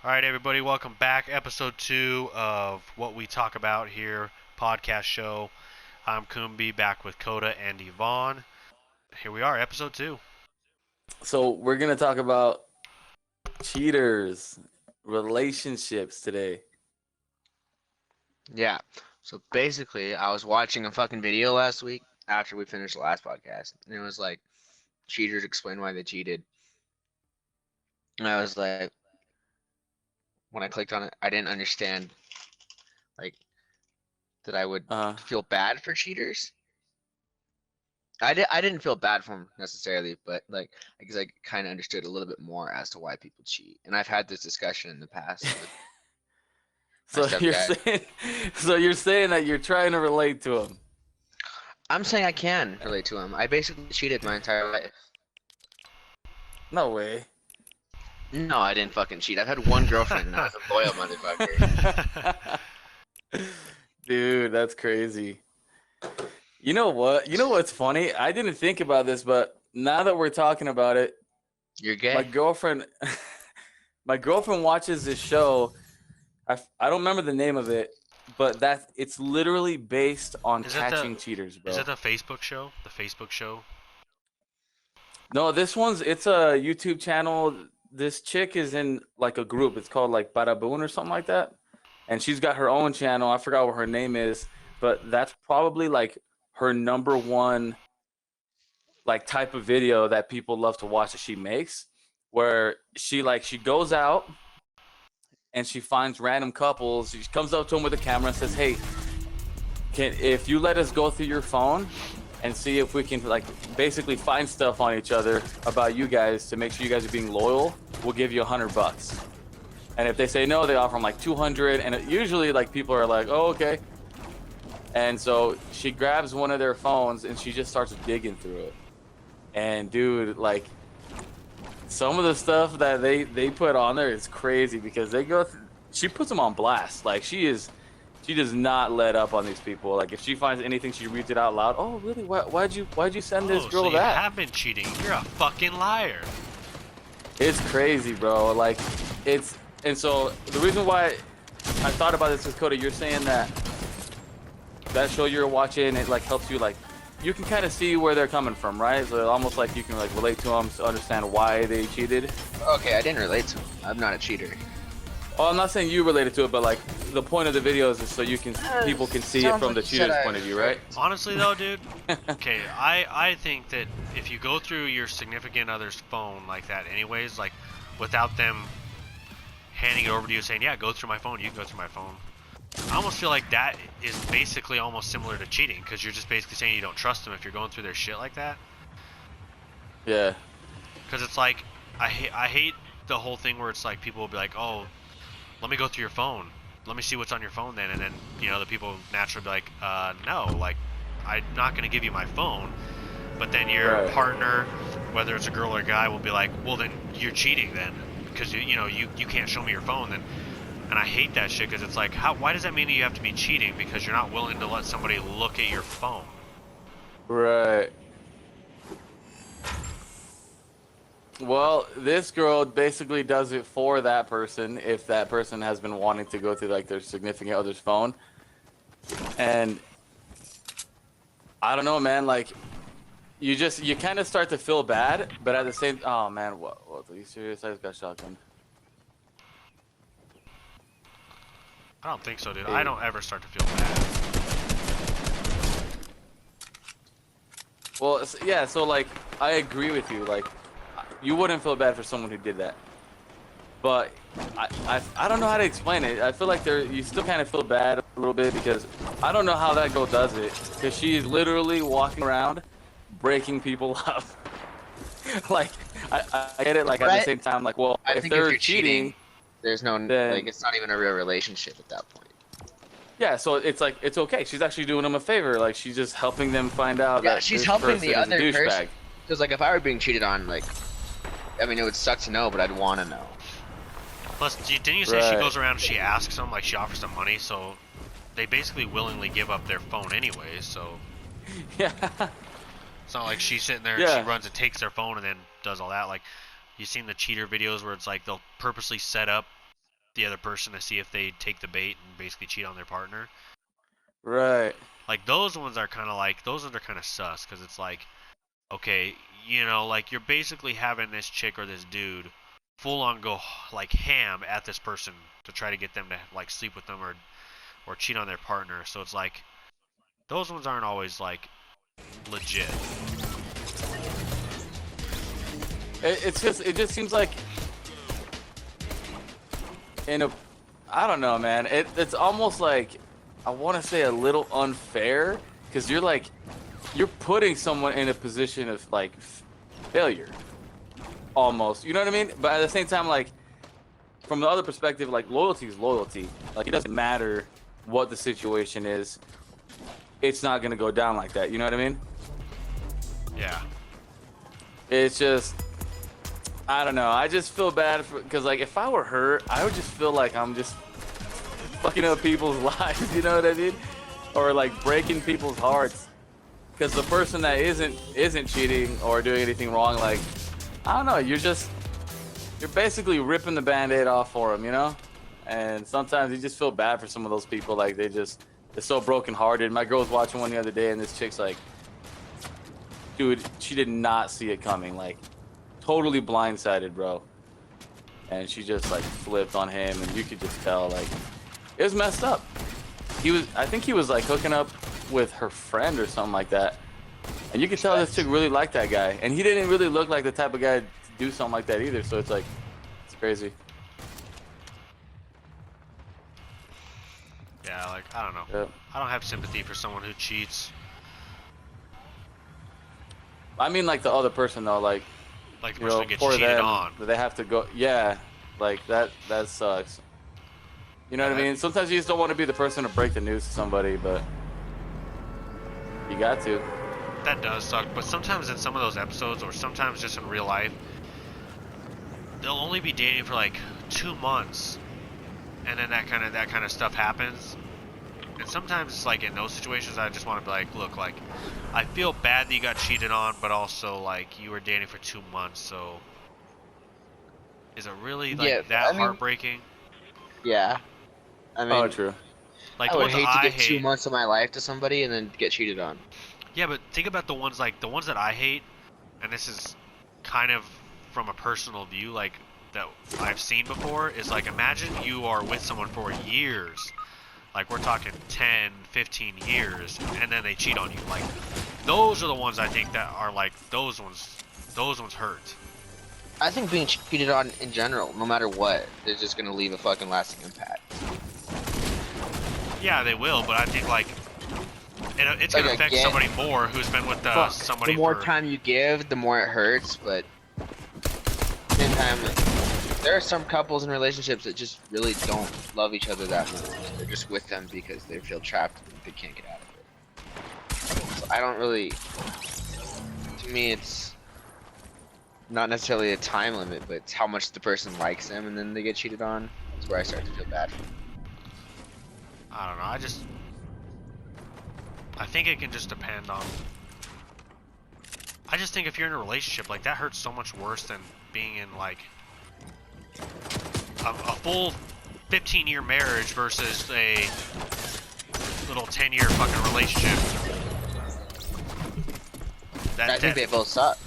All right, everybody, welcome back. Episode 2 of What We Talk About Here podcast show. I'm Kumbi back with Kota and Yvonne. Here we are, episode 2. So we're gonna talk about cheaters, relationships today. Yeah. So basically, I was watching a fucking video last week after we finished the last podcast, and it was like cheaters explain why they cheated. And I was like, when I clicked on it, I didn't understand like that I would Uh, feel bad for cheaters. I didn't feel bad for them necessarily, but like I guess I kind of understood a little bit more as to why people cheat. And I've had this discussion in the past with my so you're stepdad. saying, so you're saying that you're trying to relate to him. I'm saying I can relate to him. I basically cheated my entire life. No way. No, I didn't fucking cheat. I've had one girlfriend and I was a loyal motherfucker. Dude, that's crazy. You know what? You know what's funny? I didn't think about this, but now that we're talking about it, You're my gay? girlfriend, my girlfriend watches this show. I don't remember the name of it, but it's literally based on Is that catching cheaters, bro. is that the Facebook show? The Facebook show? No, it's a YouTube channel. This chick is in like a group. It's called like Badaboon or something like that. And she's got her own channel. I forgot what her name is, but that's probably like her number one like type of video that people love to watch that she makes, where she goes out and she finds random couples. She comes up to them with a camera and says, "Hey, if you let us go through your phone and see if we can like basically find stuff on each other about you guys to make sure you guys are being loyal, we'll give you $100." And if they say no, they offer them like 200, and usually like people are like, "Oh, okay." And so she grabs one of their phones and she just starts digging through it. And dude, like some of the stuff that they put on there is crazy because she puts them on blast. Like she does not let up on these people. Like if she finds anything, she reads it out loud. "Oh, really? Why'd you send this Oh, so girl you that?" have been cheating. You're a fucking liar. It's crazy, bro. Like and so the reason why I thought about this is, Coda, you're saying that show you're watching, it like helps you, like you can kind of see where they're coming from, right? So almost like you can like relate to them to understand why they cheated. Okay, I didn't relate to him. I'm not a cheater. Well, I'm not saying you related to it, but like the point of the videos is so people can see it Sounds from like the you said cheater's I point of view, was right? Honestly, though, dude, okay, I think that if you go through your significant other's phone like that anyways, like without them handing it over to you saying, yeah, go through my phone, you can go through my phone. I almost feel like that is basically almost similar to cheating because you're just basically saying you don't trust them if you're going through their shit like that. Yeah. Because it's like, I hate the whole thing where it's like people will be like, oh, let me go through your phone. Let me see what's on your phone then. And then, the people naturally be like, no, like, I'm not going to give you my phone. But then your Right. partner, whether it's a girl or a guy, will be like, well, then you're cheating then. Because, you can't show me your phone then. And I hate that shit because it's like, why does that mean that you have to be cheating because you're not willing to let somebody look at your phone? Right. Well, this girl basically does it for that person if that person has been wanting to go through like their significant other's phone. And I don't know, man, like you kind of start to feel bad, but at the same, oh man, what are you serious? I just got shotgun. I don't think so, dude. I Hey. don't ever start to feel bad. Well, yeah, so like I agree with you. Like you wouldn't feel bad for someone who did that. But I don't know how to explain it. I feel like you still kind of feel bad a little bit because I don't know how that girl does it. Because she's literally walking around breaking people up. Like I get it. Like at the Right? same time, like, well, I if think if they're you're cheating, cheating, there's no then like it's not even a real relationship at that point. yeah. So it's like it's okay. She's actually doing them a favor. Like she's just helping them find out Yeah, that she's this helping person the is a other person. douchebag. Because like if I were being cheated on, like I mean it would suck to know, but I'd want to know. Plus, didn't you say she Right. goes around and she asks them, like she offers them money, so they basically willingly give up their phone anyways, so Yeah. it's not like she's sitting there and Yeah. she runs and takes their phone and then does all that. Like, you've seen the cheater videos where it's like they'll purposely set up the other person to see if they take the bait and basically cheat on their partner. Right. Like those ones are kind of sus, because it's like, okay, you know, like you're basically having this chick or this dude full on go like ham at this person to try to get them to like sleep with them or cheat on their partner. So it's like those ones aren't always like legit. It just seems like I don't know, man. It's almost like, I want to say a little unfair, because you're putting someone in a position of like failure, almost. You know what I mean? But at the same time, like from the other perspective, like loyalty is loyalty. Like it doesn't matter what the situation is. It's not gonna go down like that. You know what I mean? Yeah. It's just, I don't know. I just feel bad because like if I were her, I would just feel like I'm just fucking up people's lives. You know what I mean? Or like breaking people's hearts. Because the person that isn't cheating or doing anything wrong, like I don't know, you're basically ripping the band-aid off for them, you know? And sometimes you just feel bad for some of those people, like they're so brokenhearted. My girl was watching one the other day, and this chick's like, dude, she did not see it coming, like totally blindsided, bro. And she just like flipped on him, and you could just tell like it was messed up. I think he was like hooking up with her friend or something like that, and you could tell this chick really liked that guy, and he didn't really look like the type of guy to do something like that either. So it's like, it's crazy. Yeah, like I don't know. Yeah. I don't have sympathy for someone who cheats. I mean, like the other person though, like Like the you person know, that gets for cheated them, on. they have to go. Yeah, like that sucks. You know what I mean? Sometimes you just don't want to be the person to break the news to somebody, but you got to. That does suck, but sometimes in some of those episodes, or sometimes just in real life, they'll only be dating for like 2 months, and then that kind of stuff happens. And sometimes it's like in those situations, I just want to be like, look, like I feel bad that you got cheated on, but also like you were dating for 2 months, so is it really like that heartbreaking? Yeah. I mean, Oh, true. Like I the would ones hate to I give hate. 2 months of my life to somebody and then get cheated on. Yeah, but think about the ones that I hate, and this is kind of from a personal view, like that I've seen before, is like imagine you are with someone for years, like we're talking 10, 15 years, and then they cheat on you. Like those are the ones I think that are like those ones hurt. I think being cheated on in general, no matter what, is just gonna leave a fucking lasting impact. Yeah, they will, but I think like it's Like gonna affect again, somebody more who's been with somebody. The more for... time you give, the more it hurts. But at the same time, there are some couples and relationships that just really don't love each other that much. They're just with them because they feel trapped and they can't get out of it. So I don't really. To me, it's not necessarily a time limit, but it's how much the person likes them, and then they get cheated on. That's where I start to feel bad for them. I don't know. I think it can just depend on. I just think if you're in a relationship, like that hurts so much worse than being in like a full 15-year marriage versus a little 10-year fucking relationship. I think they both suck.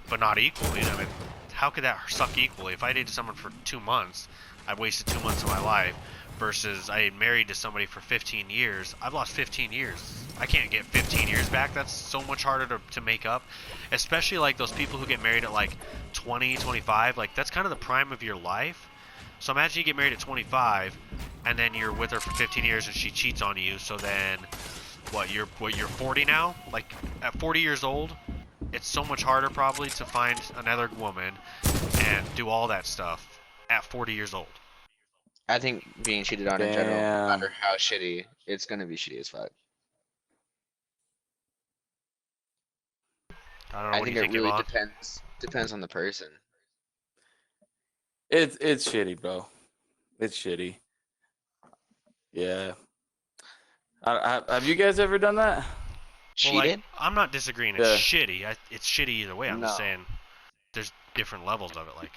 But not equally. I mean, how could that suck equally? If I dated someone for 2 months, I've wasted 2 months of my life. Versus I married to somebody for 15 years. I've lost 15 years. I can't get 15 years back. That's so much harder to make up. Especially like those people who get married at like 20, 25. Like that's kind of the prime of your life. So imagine you get married at 25 and then you're with her for 15 years and she cheats on you. So then you're 40 now? Like at 40 years old, it's so much harder probably to find another woman and do all that stuff at 40 years old. I think being cheated on in general, no matter how shitty, it's gonna be shitty as fuck. I don't know. I think it really depends on the person. It's shitty, bro. It's shitty. Yeah. Have you guys ever done that? Cheated? Well, like, I'm not disagreeing. It's shitty. It's shitty either way. I'm just saying there's different levels of it. Like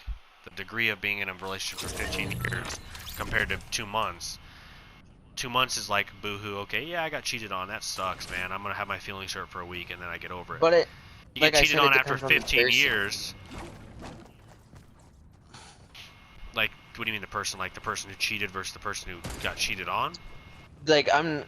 the degree of being in a relationship for 15 years compared to 2 months. 2 months is like, boo-hoo, okay, yeah, I got cheated on. That sucks, man. I'm gonna have my feelings hurt for a week and then I get over it. But you like get I cheated said, on it after depends on the 15 person. years. Like, what do you mean the person? Like the person who cheated versus the person who got cheated on? Like I don't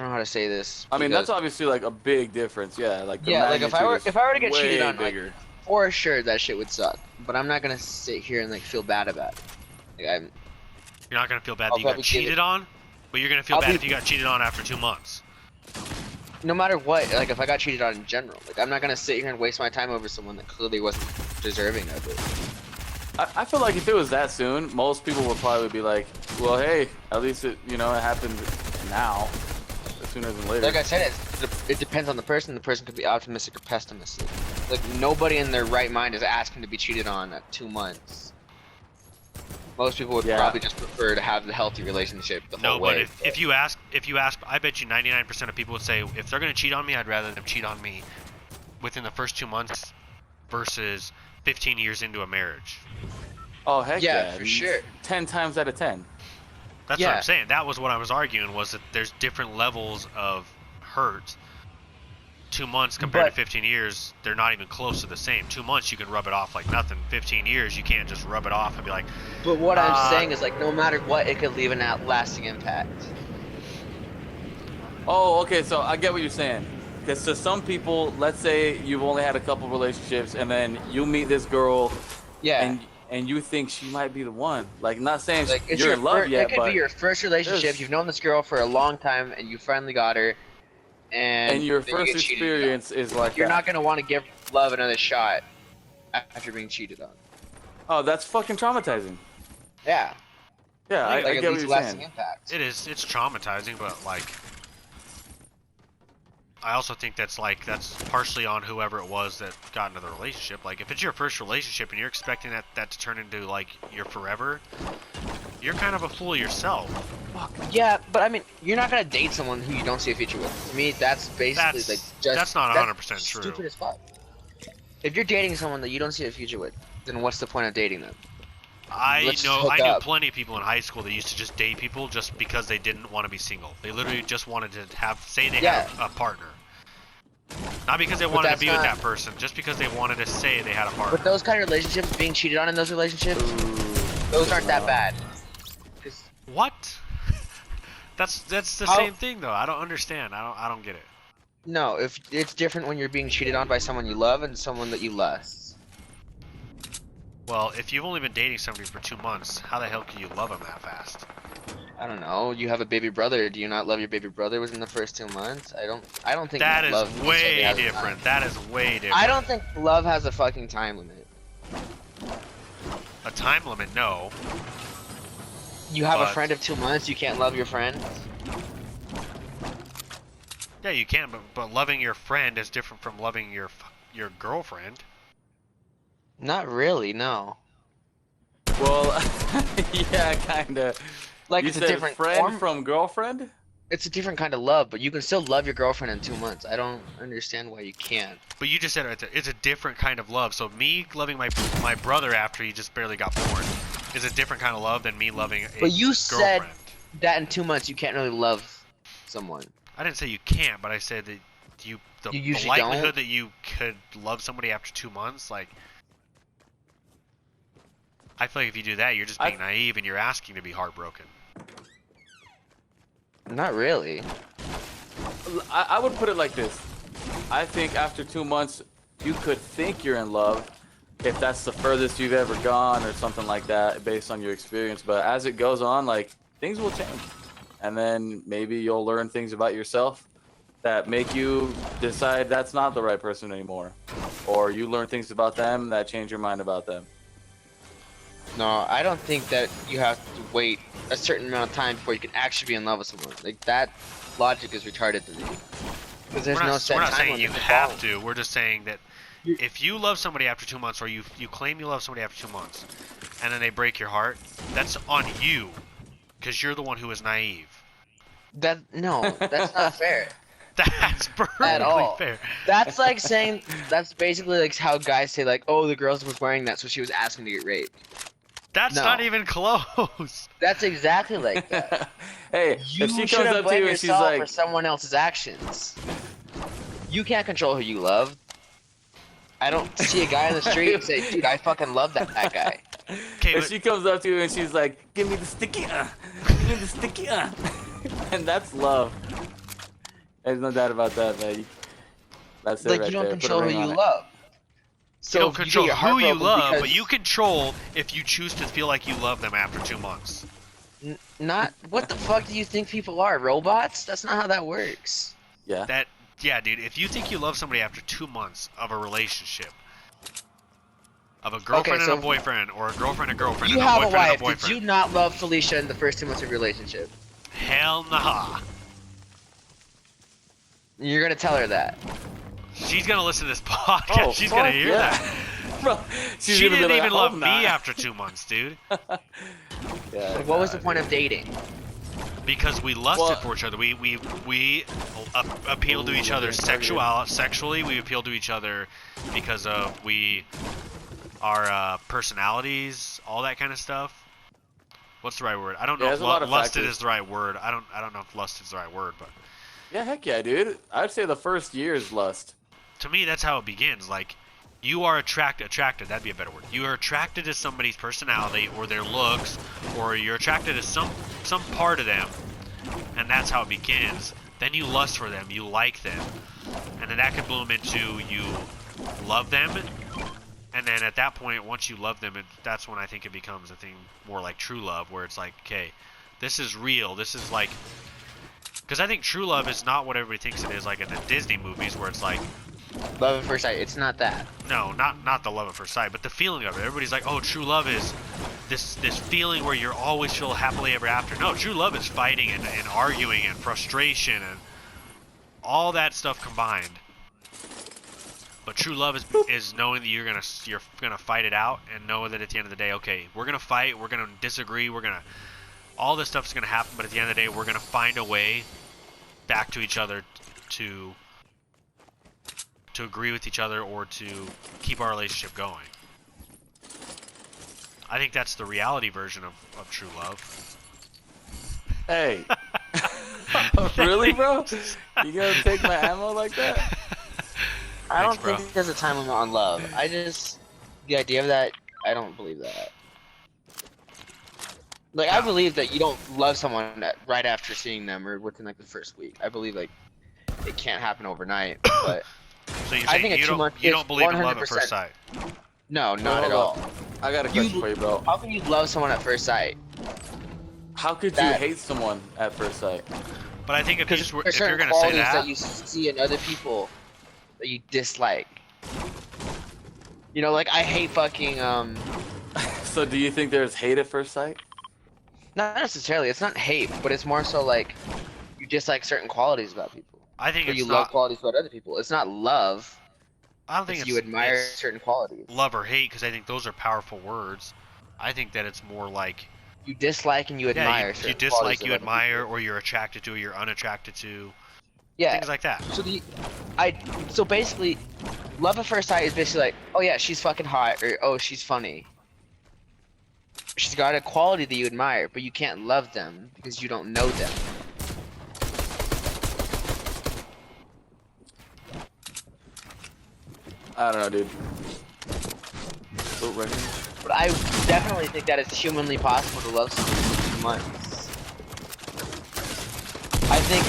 know how to say this. I mean, that's because- obviously like a big difference. Yeah, like the yeah, like if I were magnitude is to get cheated way on, like, bigger. for sure that shit would suck. But I'm not gonna sit here and like feel bad about it. Like You're not gonna feel bad I'll that you got probably give cheated on, but you're gonna feel bad if you got cheated on after 2 months. no matter what, like if I got cheated on in general, like I'm not gonna sit here and waste my time over someone that clearly wasn't deserving of it. I feel like if it was that soon, most people would probably be like, well, hey, at least it happened now, sooner than later. Like I said, it depends on the person. The person could be optimistic or pessimistic. Like nobody in their right mind is asking to be cheated on at 2 months. Most people would probably just prefer to have the healthy relationship the whole way. No, but if you ask, I bet you 99% of people would say, if they're gonna cheat on me, I'd rather them cheat on me within the first 2 months versus 15 years into a marriage. Oh, heck yeah. For sure. 10 times out of 10. That's what I'm saying. That was what I was arguing, was that there's different levels of hurt. 2 months compared to 15 years, they're not even close to the same. 2 months, you can rub it off like nothing. 15 years, you can't just rub it off and be like... But what I'm saying is, like, no matter what, it could leave an lasting impact. Oh, okay, so I get what you're saying. Because to some people, let's say you've only had a couple relationships, and then you meet this girl, and you think she might be the one. Like, not saying like, you're in love yet, it could be your first relationship. You've known this girl for a long time, and you finally got her. And your first experience is like you're not gonna want to give love another shot after being cheated on. Oh, that's fucking traumatizing. Yeah. Yeah, I like get at what least you're lasting saying. impact. It's traumatizing, but like... I also think that's partially on whoever it was that got into the relationship. Like, if it's your first relationship and you're expecting that to turn into, like, your forever, you're kind of a fool yourself. Fuck. Yeah, but I mean, you're not gonna date someone who you don't see a future with. To me, that's basically that's not 100% true. Stupid as fuck. If you're dating someone that you don't see a future with, then what's the point of dating them? I knew plenty of people in high school that used to just date people just because they didn't want to be single. They literally just wanted to say they had a partner. Not because they wanted to be with that person, just because they wanted to say they had a partner. But those kind of relationships, being cheated on in those relationships, those aren't that bad. What? That's the same thing though. I don't understand. I don't get it. No, if it's different when you're being cheated on by someone you love and someone that you lust. Well, if you've only been dating somebody for 2 months, how the hell can you love them that fast? I don't know. You have a baby brother. Do you not love your baby brother within the first 2 months? I don't think that is love way different. That is way different. I don't think love has a fucking time limit. A time limit, no. You have a friend of 2 months. You can't love your friend. Yeah, you can, but loving your friend is different from loving your girlfriend. Not really, no. Well, yeah, kinda. Like, you it's said a different friend form? from girlfriend? It's a different kind of love, but you can still love your girlfriend in 2 months. I don't understand why you can't. But you just said it's a different kind of love. So me loving my brother after he just barely got born is a different kind of love than me loving a But you said girlfriend. that in 2 months you can't really love someone. I didn't say you can't, but I said that the usually likelihood don't? that you could love somebody after 2 months, like, I feel like if you do that, you're just being naive and you're asking to be heartbroken. Not really. I would put it like this. I think after 2 months, you could think you're in love if that's the furthest you've ever gone or something like that based on your experience. But as it goes on, like, things will change. And then maybe you'll learn things about yourself that make you decide that's not the right person anymore. Or you learn things about them that change your mind about them. No, I don't think that you have to wait a certain amount of time before you can actually be in love with someone. Like, that logic is retarded to me. Because there's no set time. We're not saying you have to. We're just saying that if you love somebody after 2 months, or you claim you love somebody after 2 months, and then they break your heart, that's on you, because you're the one who is naive. No, that's not fair. That's perfectly all. fair. That's like saying that's basically like how guys say like, oh, the girl was wearing that, so she was asking to get raped. That's No. not even close. That's exactly like that. Hey, You if she comes shouldn't up to blame you and she's yourself for like, someone else's actions. You can't control who you love. I don't see a guy on the street and say, dude, I fucking love that guy. Okay, if but she comes up to you and she's like, give me the sticky, give me the sticky, and that's love. There's no doubt about that, man. That's it Like, right you don't there. Put a control who ring on you it. love. So you don't if get control your who heart you broken love, but because- you control if you choose to feel like you love them after 2 months. Not what the fuck do you think people are? Robots? That's not how that works. Yeah. Yeah, dude, if you think you love somebody after 2 months of a relationship, of a girlfriend so and a boyfriend, or a girlfriend and girlfriend You and a have a boyfriend and wife. a Did boyfriend, you not love Felicia in the first 2 months of your relationship? hell nah. You're gonna tell her that. She's gonna listen to this podcast. Oh, She's gonna fuck hear yeah. that. Bro, she's She gonna be didn't like, even I love hope me not. after 2 months, dude. Yeah, Like, what was the nah, point dude. of dating? Because we lusted Well- for each other. We appeal to Ooh, each other we're getting targeted. sexually. We appeal to each other because of our personalities, all that kind of stuff. What's the right word? I don't know Yeah, if there's a lot of lusted factors. is the right word. I don't know if lusted is the right word, but Yeah, heck yeah, dude. I'd say the first year is lust. to me that's how it begins. Like you are attracted. That'd be a better word. You are attracted to somebody's personality or their looks, or you're attracted to some part of them, and that's how it begins. Then you lust for them, you like them, and then that can bloom into you love them. And then at that point, once you love them, that's when I think it becomes a thing more like true love, where it's like, okay, this is real. This is like, because I think true love is not what everybody thinks it is, like in the Disney movies, where it's like, Love at first sight. It's not that. no, not the love at first sight, but the feeling of it. Everybody's like, oh, true love is this feeling where you're always feel happily ever after. No, true love is fighting and arguing and frustration and all that stuff combined. But true love is knowing that you're gonna fight it out and know that at the end of the day, okay, we're gonna fight, we're gonna disagree, all this stuff's gonna happen, but at the end of the day, we're gonna find a way back to each other to agree with each other or to keep our relationship going. I think that's the reality version of true love. Hey. Really, bro? You gonna take my ammo like that? I don't Thanks, bro. think there's a time limit on love. The idea of that, I don't believe that. Like, I believe that you don't love someone right after seeing them or within like the first week. I believe like it can't happen overnight, but So you're I saying think a you 2 month don't is believe in love at 100%. first sight? no, not at hold all. up. I got a question for you, bro. How can you love someone at first sight? How could you That- hate someone at first sight? But I think if, Because if there's you're certain gonna say qualities that, that you see in other people that you dislike. You know, like I hate fucking So do you think there's hate at first sight? not necessarily. It's not hate, but it's more so like you dislike certain qualities about people. I think But it's you not. love qualities about other people. It's not love. I don't think It's it's you admire it's certain qualities. love or hate because I think those are powerful words. I think that it's more like You dislike and you admire. you certain dislike, qualities you of other admire, people. or you're attracted to, or you're unattracted to, Yeah. things like that. So basically, love at first sight is basically like, oh yeah, she's fucking hot, or oh she's funny. She's got a quality that you admire, but you can't love them because you don't know them. I don't know, dude. Oh, right here. But I definitely think that it's humanly possible to love someone for 2 months. I think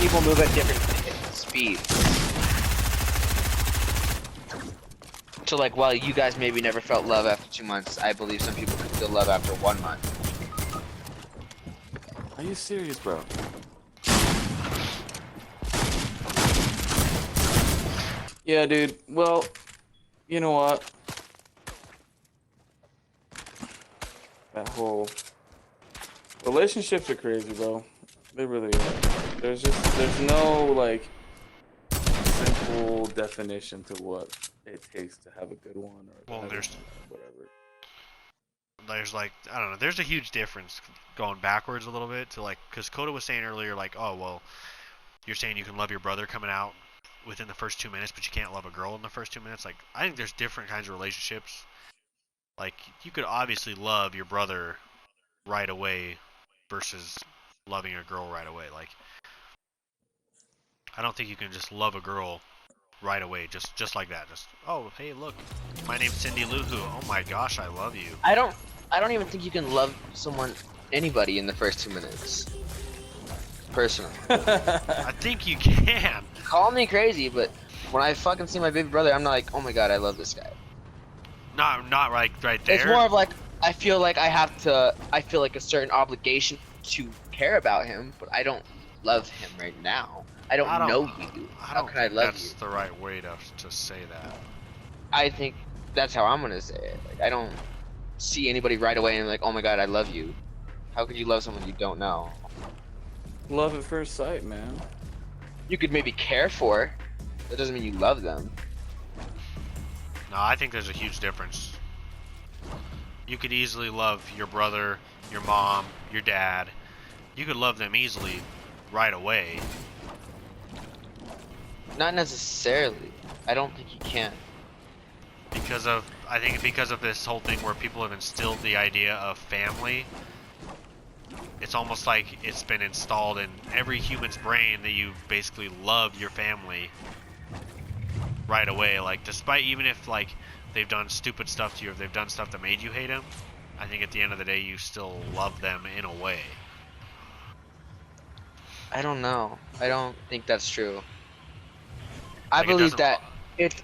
people move at different speeds. So like, while you guys maybe never felt love after 2 months, I believe some people can feel love after 1 month. Are you serious, bro? Yeah, dude. Well, you know what? That whole relationships are crazy, bro. They really are. There's no like simple definition to what it takes to have a good one or Well, bad there's- one or whatever. There's like, I don't know, there's a huge difference going backwards a little bit to like, because Kota was saying earlier, like, oh well, you're saying you can love your brother coming out within the first 2 minutes, but you can't love a girl in the first 2 minutes. Like, I think there's different kinds of relationships. Like, you could obviously love your brother right away versus loving a girl right away. Like, I don't think you can just love a girl right away, just like that. Just, oh, hey, look, my name's Cindy Lou Who. Oh my gosh, I love you. I don't even think you can love anybody in the first 2 minutes. Personally. I think you can. Call me crazy, but when I fucking see my baby brother, I'm not like, oh my god, I love this guy. Not right there. It's more of like, I feel like I feel like a certain obligation to care about him, but I don't love him right now. I don't know you. How can I love you? That's the right way to say that. I think that's how I'm gonna say it. Like, I don't see anybody right away and like, oh my god, I love you. How could you love someone you don't know? Love at first sight, man. You could maybe care for. That doesn't mean you love them. No, I think there's a huge difference. You could easily love your brother, your mom, your dad. You could love them easily right away. Not necessarily. I don't think you can. I think because of this whole thing where people have instilled the idea of family, it's almost like it's been installed in every human's brain that you basically love your family right away. Like, despite, even if like they've done stupid stuff to you, if they've done stuff that made you hate them, I think at the end of the day you still love them in a way. I don't know. I don't think that's true. I Like, believe that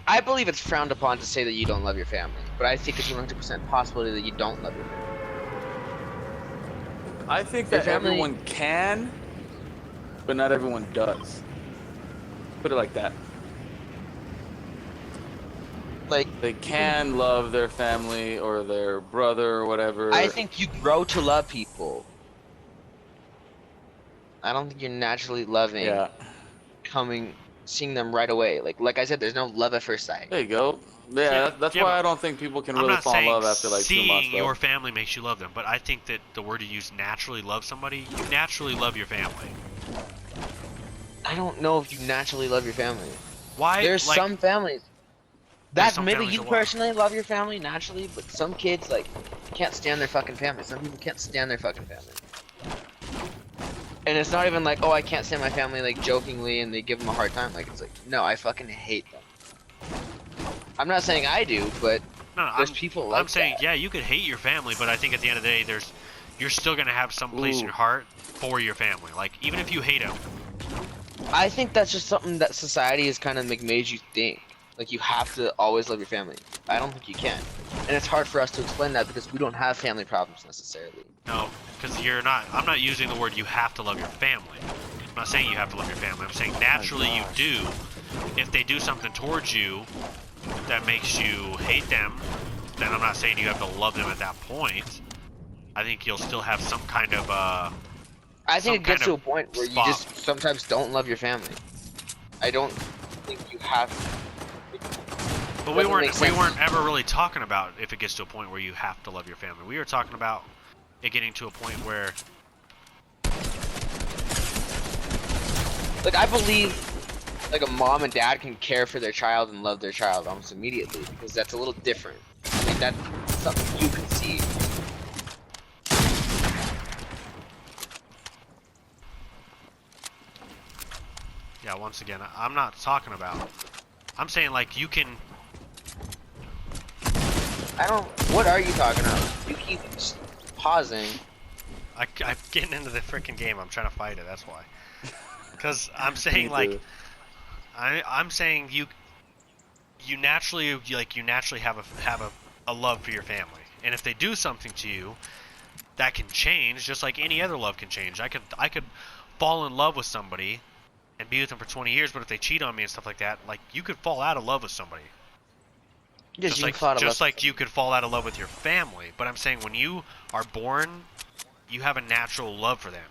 I believe it's frowned upon to say that you don't love your family, but I think it's 100% possibility that you don't love your family. I think that everyone can, but not everyone does. Put it like that. Like, they can love their family or their brother or whatever. I think you grow to love people. I don't think you're naturally loving. Yeah. Seeing them right away. Like I said, there's no love at first sight. There you go. Yeah, that's why I don't think people can really fall in love after like 2 months. Seeing your family makes you love them, but I think that the word you use, naturally love somebody, you naturally love your family. I don't know if you naturally love your family. Why? There's some families. That maybe you personally personally love your family naturally, but some kids like can't stand their fucking family. Some people can't stand their fucking family. And it's not even like, oh, I can't stand my family, like jokingly, and they give them a hard time. Like, it's like, no, I fucking hate them. I'm not saying I do, but there's people like I'm saying, that. yeah, you could hate your family, but I think at the end of the day, you're still gonna have some place in your heart for your family. Like, even if you hate them. I think that's just something that society has kind of made you think. Like, you have to always love your family. I don't think you can. And it's hard for us to explain that because we don't have family problems necessarily. No, because I'm not using the word you have to love your family. I'm not saying you have to love your family. I'm saying naturally you do. If they do something towards you that makes you hate them, then I'm not saying you have to love them at that point. I think you'll still have some kind of I think it gets to a point where you just sometimes don't love your family. I don't think you have to. But we weren't ever really talking about if it gets to a point where you have to love your family. We were talking about it getting to a point where, like, I believe like a mom and dad can care for their child and love their child almost immediately, because that's a little different. I mean, that's something you can see. yeah, once again, I'm not talking about. I'm saying, like, you can. What are you talking about? You keep pausing. I'm getting into the freaking game. I'm trying to fight it. That's why. Because I'm saying, like, I'm saying you naturally have a love for your family, and if they do something to you, that can change, just like any other love can change. I could fall in love with somebody and be with them for 20 years, but if they cheat on me and stuff like that, like, you could fall out of love with somebody. Just like you could fall out of love with your family. But I'm saying when you are born, you have a natural love for them.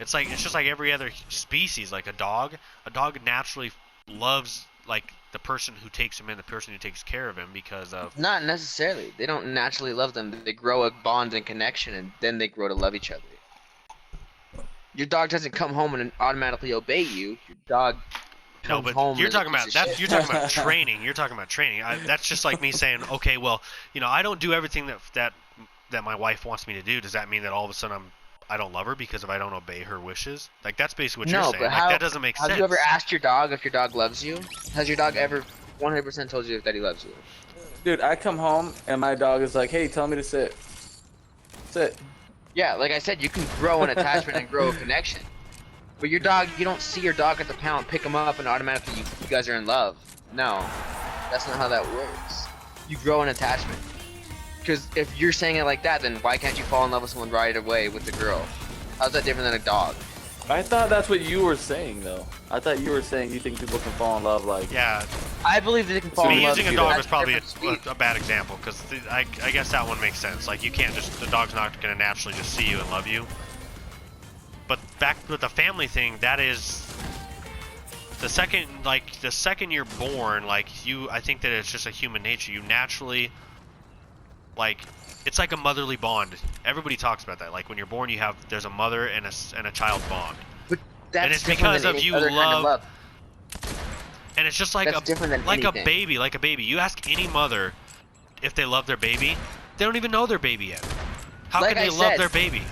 It's just like every other species. Like a dog naturally loves, like, the person who takes him in, the person who takes care of him, because of. Not necessarily. They don't naturally love them. They grow a bond and connection, and then they grow to love each other. Your dog doesn't come home and automatically obey you. Your dog No, comes but home. you're and is a talking about piece of that. shit. You're talking about training. You're talking about training. That's just like me saying, okay, well, I don't do everything that my wife wants me to do. Does that mean that all of a sudden I don't love her because if I don't obey her wishes? Like that's basically what you're saying. But Like that doesn't make sense. Have you ever asked your dog if your dog loves you? Has your dog ever 100% told you that he loves you? Dude, I come home and my dog is like, "Hey, tell me to sit." Sit. Yeah, like I said, you can grow an attachment and grow a connection. But your dog, you don't see your dog at the pound, pick him up, and automatically you guys are in love. No, that's not how that works. You grow an attachment. Because if you're saying it like that, then why can't you fall in love with someone right away with the girl? How's that different than a dog? I thought that's what you were saying, though. I thought you were saying you think people can fall in love like. Yeah. I believe that they can fall in Me love. using a too. dog That's was probably different. a bad example because I guess that one makes sense. Like you can't just the dog's not gonna naturally just see you and love you. But back with the family thing, that is the second you're born, like I think that it's just a human nature. You naturally, like, it's like a motherly bond. Everybody talks about that. Like when you're born, there's a mother and a child bond. But that's And it's different because than of any you other kind of love- And it's just like That's different than anything. a baby. You ask any mother if they love their baby, they don't even know their baby yet. How Like can they I love said, their baby?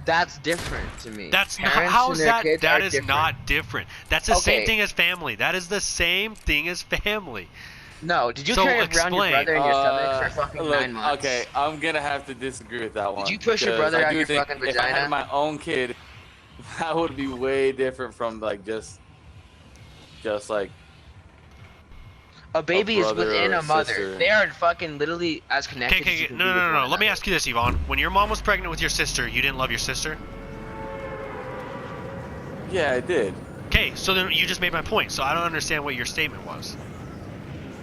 That's different to me. That's not. Parents How and is their that? kids That are is different. not different. That's the same Okay. thing as family. That is the same thing as family. No, did you So carry around your explain. brother in your stomach for fucking Look, 9 months? okay, I'm gonna have to disagree with that one. you push your because brother I out do your think fucking if I vagina? had my own kid, that would be way different from like just like A baby is brother within or a mother. sister. They are fucking literally as connected as Okay. you can No. be with one Let me another. ask you this, Yvonne. When your mom was pregnant with your sister, you didn't love your sister? yeah, I did. Okay, so then you just made my point. So I don't understand what your statement was.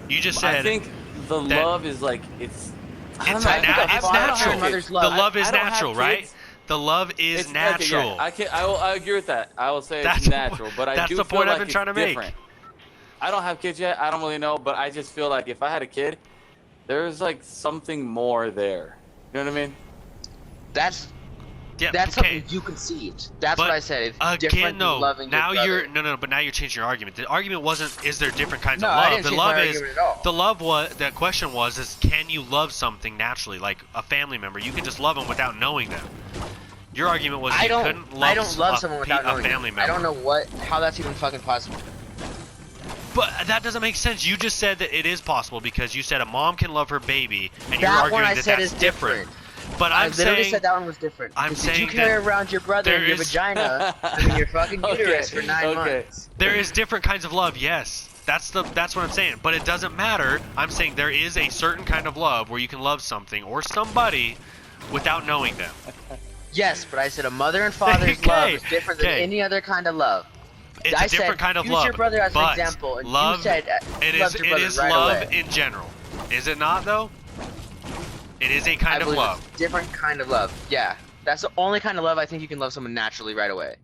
You just said I think the that- love is like it's. I don't it's know, a I think na- I- it's I don't have natural. kids. Mother's The love. love is I don't have natural, right? kids. The love is It's okay, yeah, natural. I agree with that. I will say That's it's natural, but I that's do the feel point I've like been it's trying to make. different. I don't have kids yet. I don't really know, but I just feel like if I had a kid, there's like something more there. You know what I mean? That's Yeah, that's okay. something you conceived. That's But what I said. It's Again, different no. than loving Now your brother. you're but now you're changing your argument. The argument wasn't is there different kinds No, of I love. didn't The change love my is argument at all. the love was that question was is can you love something naturally like a family member? You can just love them without knowing them. Your argument was you couldn't love I don't love someone without a knowing them. family member. I don't know how that's even fucking possible. But that doesn't make sense. You just said that it is possible because you said a mom can love her baby, and you're That arguing one I that said that's is different. But I I'm literally saying said that one was different. I'm Because did you saying carry that around your brother there in your is- vagina in your fucking uterus for 9 months? there is different kinds of love. Yes, that's what I'm saying. But it doesn't matter. I'm saying there is a certain kind of love where you can love something or somebody without knowing them. Yes, but I said a mother and father's Okay, love is different than okay. any other kind of love. It's I a different said, kind of use love. your brother as an but example, and love, you said it you is loved your brother right love away. in general. Is it not though? It is a kind I of believe love. it's a different kind of love. Yeah, that's the only kind of love I think you can love someone naturally right away.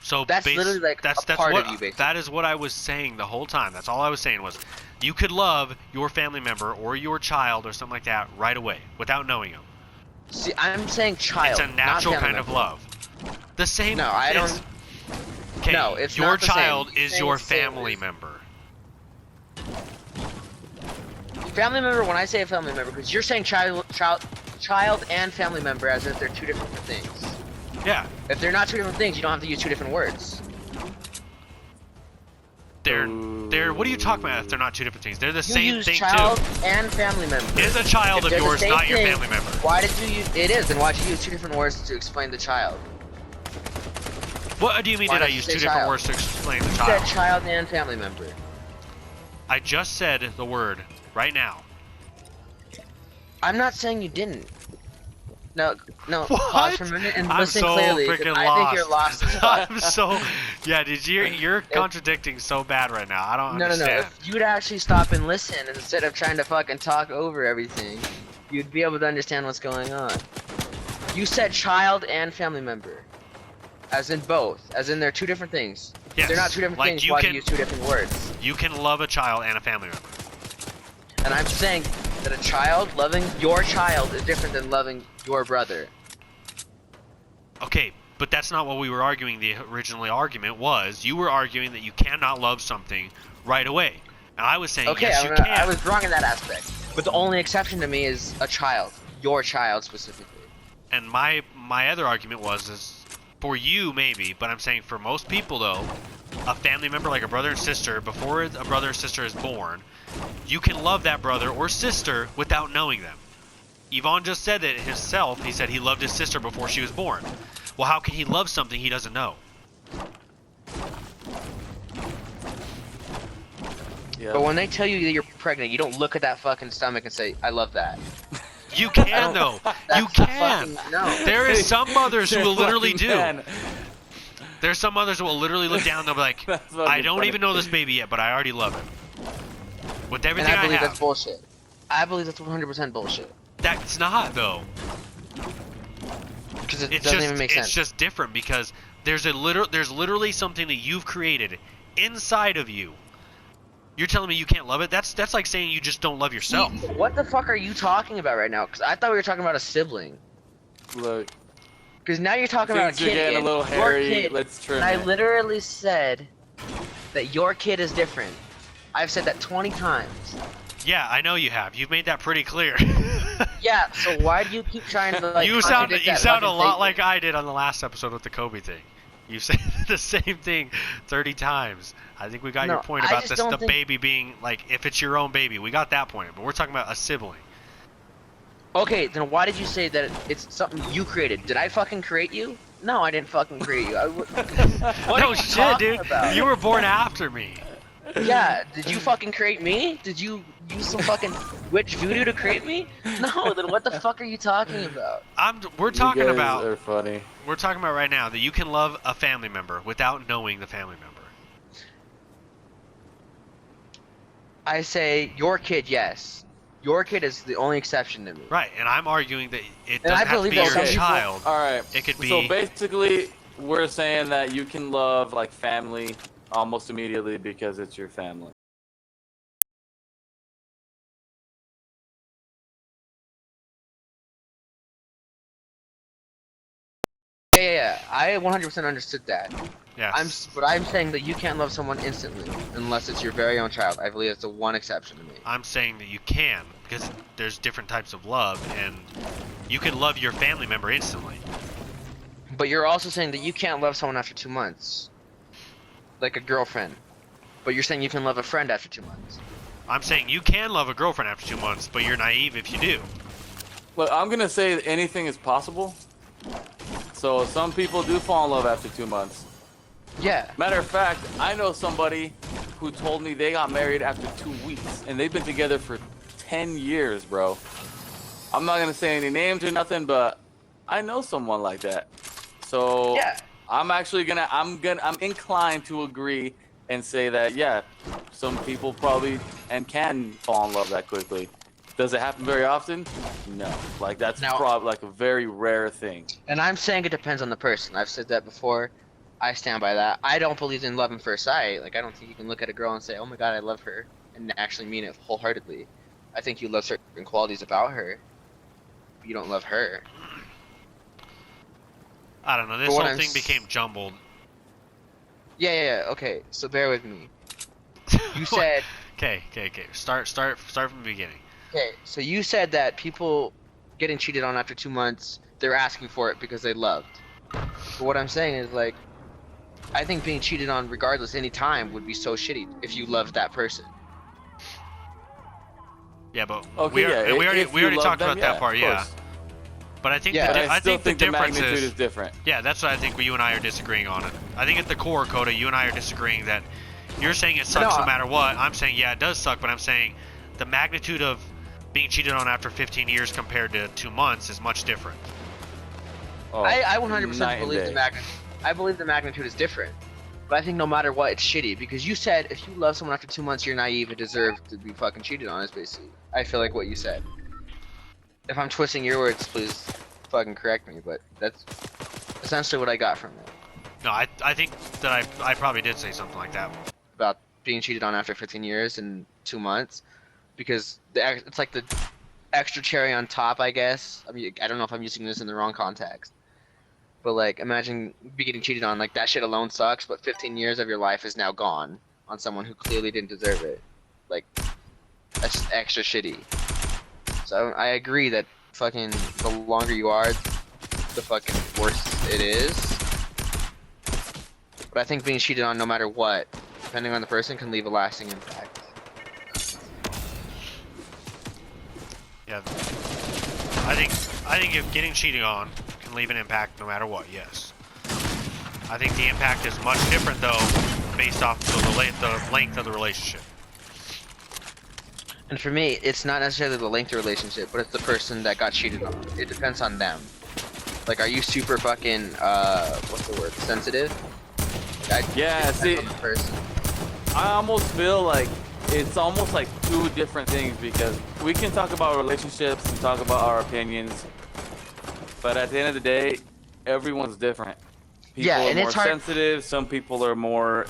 So That's literally like that's a part what, of you, basically. That is what I was saying the whole time. That's all I was saying was, you could love your family member or your child or something like that right away without knowing them. See, I'm saying child. It's a natural not kind family of member. love. The same. No, I it's- don't. Okay, No, it's your not the same. child You're is saying your it's the same family as- member. Family member. When I say a family member, because you're saying child and family member as if they're two different things. Yeah, If they're not two different things, you don't have to use two different words. they're. What are you talking about? If they're not two different things, they're the You same use thing child too. and family member. It is a child If of they're the yours, same not your thing, family member. Why did you use? It is. Then why'd you use two different words to explain the child? What do you mean? Why Did I not use say two different child? words to explain the You child? said child and family member. I just said the word right now. I'm not saying you didn't. No, What? pause for a minute and I'm listen so clearly. 'Cause freaking I lost. think you're lost as fuck. I'm so. Yeah, dude, you're contradicting so bad right now. I don't No. understand. If you'd actually stop and listen instead of trying to fucking talk over everything, you'd be able to understand what's going on. You said child and family member. As in both. As in they're two different things. Yes, They're not two different like things, you why do can- you use two different words? You can love a child and a family member. And I'm saying that a child, loving your child, is different than loving your brother. Okay, But that's not what we were arguing. The original argument was you were arguing that you cannot love something right away. And I was saying, Okay, yes, you can. I was wrong in that aspect. But the only exception to me is a child. Your child specifically. And my other argument is for you maybe, but I'm saying for most people though, a family member like a brother and sister, before a brother or sister is born, you can love that brother or sister without knowing them. Yvonne just said it himself. He said he loved his sister before she was born. Well, how can he love something he doesn't know? Yeah. But when they tell you that you're pregnant, you don't look at that fucking stomach and say, I love that. You can though. You can. No. There is some mothers who will literally do. Man. There's some mothers who will literally look down and they'll be like, That's I don't funny. even know this baby yet, but I already love him. With And everything I believe have. that's bullshit. I believe that's 100% bullshit. That's not though. Because it It's doesn't just even make it's sense. just different because there's literally something that you've created inside of you. You're telling me you can't love it? That's like saying you just don't love yourself. What the fuck are you talking about right now? Because I thought we were talking about a sibling. Look, Because now you're talking about a things are kid getting a again. little Your hairy. kid. Let's trim And I it. literally said that your kid is different. I've said that 20 times. Yeah, I know you have. You've made that pretty clear. Yeah, so why do you keep trying to like you sound contradict you that sound a fucking lot statement? like I did on the last episode with the Kobe thing. You said the same thing 30 times. I think we got No, your point I about just this, don't the think- baby being like if it's your own baby. We got that point, but we're talking about a sibling. Okay, then why did you say that it's something you created? Did I fucking create you? No, I didn't fucking create you. What no are you shit, talking dude. about? You were born after me. Yeah, did you fucking create me? Did you use some fucking witch voodoo to create me? No, then what the fuck are you talking about? We're talking you guys about are funny. we're talking about right now that you can love a family member without knowing the family member. I say your kid, yes. Your kid is the only exception to me. Right, and I'm arguing that it And I doesn't have to believe be that your some people- child. All right. It could So be- basically, we're saying that you can love like family almost immediately because it's your family. Yeah. I 100% understood that. Yes. But I'm saying that you can't love someone instantly unless it's your very own child. I believe that's the one exception to me. I'm saying that you can because there's different types of love, and you can love your family member instantly. But you're also saying that you can't love someone after 2 months, like a girlfriend. But you're saying you can love a friend after 2 months. I'm saying you can love a girlfriend after 2 months, but you're naive if you do. Look, I'm gonna say that anything is possible. So some people do fall in love after 2 months. Yeah. Matter of fact, I know somebody who told me they got married after 2 weeks, and they've been together for 10 years, bro. I'm not gonna say any names or nothing, but I know someone like that. So Yeah. I'm inclined to agree and say that yeah, some people probably and can fall in love that quickly. Does it happen very often? No. Like that's Now- probably like a very rare thing. And I'm saying it depends on the person. I've said that before. I stand by that. I don't believe in love at first sight. Like, I don't think you can look at a girl and say, oh my god, I love her, and actually mean it wholeheartedly. I think you love certain qualities about her. But you don't love her. I don't know. This But what whole I'm thing s- became jumbled. Yeah. Okay, so bear with me. You said... Okay. Start from the beginning. Okay, so you said that people getting cheated on after 2 months, they're asking for it because they loved. But what I'm saying is, like, I think being cheated on regardless any time would be so shitty if you loved that person. Yeah, but Okay, we yeah. already if you love talked them, about that yeah, part, of yeah. course. But I think Yeah, But the, I I still think the the difference magnitude is is different. yeah, that's what I think you and I are disagreeing on it. I think at the core, Kota, you and I are disagreeing that you're saying it sucks No, no matter what. I'm saying yeah, it does suck, but I'm saying the magnitude of being cheated on after 15 years compared to 2 months is much different. Oh, I 100% night and believe the day. magnitude. I believe the magnitude is different. But I think no matter what, it's shitty. Because you said if you love someone after 2 months, you're naive and deserve to be fucking cheated on, is basically. I feel like what you said. If I'm twisting your words, please fucking correct me, but that's essentially what I got from it. No, I think that I probably did say something like that. About being cheated on after 15 years and 2 months. Because it's like the extra cherry on top, I guess. I mean, I don't know if I'm using this in the wrong context. But like, imagine be getting cheated on. Like that shit alone sucks. But 15 years of your life is now gone on someone who clearly didn't deserve it. Like, that's just extra shitty. So I agree that fucking the longer you are, the fucking worse it is. But I think being cheated on, no matter what, depending on the person, can leave a lasting impact. Yeah. I think if getting cheated on can leave an impact no matter what, yes. I think the impact is much different though, based off the length of the relationship. And for me, it's not necessarily the length of the relationship, but it's the person that got cheated on. It depends on them. Like, are you super fucking, what's the word, sensitive? Yeah, see, on the person. I almost feel like it's almost like two different things, because we can talk about relationships and talk about our opinions, but at the end of the day, everyone's different. People Yeah, are and more it's hard- sensitive. Some people are more,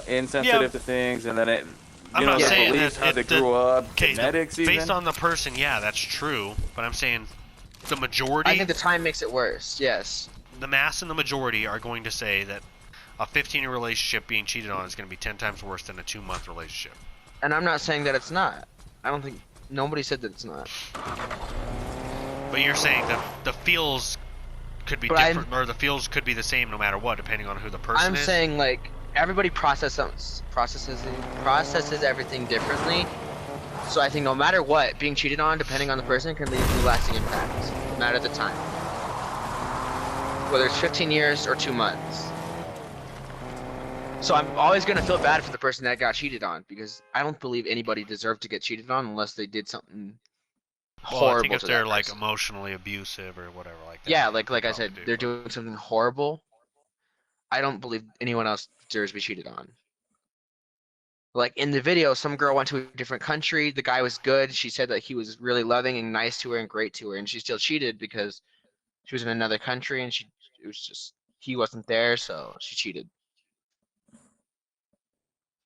insensitive to things, and then I'm not their saying beliefs, that how they grew up, genetics, based even. on the person, yeah, that's true. But I'm saying the majority, I think the time makes it worse, yes. the mass and the majority are going to say that a 15-year relationship being cheated on is going to be 10 times worse than a 2-month relationship. And I'm not saying that it's not. I don't think, nobody said that it's not. But you're saying that the feels could be But different, or the feels could be the same no matter what, depending on who the person I'm is. saying, like, everybody processes everything differently. So I think no matter what, being cheated on, depending on the person, can leave a lasting impact, not at the time. Whether it's 15 years or 2 months. So I'm always gonna feel bad for the person that got cheated on, because I don't believe anybody deserved to get cheated on unless they did something Well, horrible I think if to they're that like person. emotionally abusive or whatever like that. Yeah, like I probably said, do, they're but- doing something horrible. I don't believe anyone else deserves to be cheated on. Like in the video, some girl went to a different country. The guy was good. She said that he was really loving and nice to her and great to her, and she still cheated because she was in another country and it was just he wasn't there, so she cheated.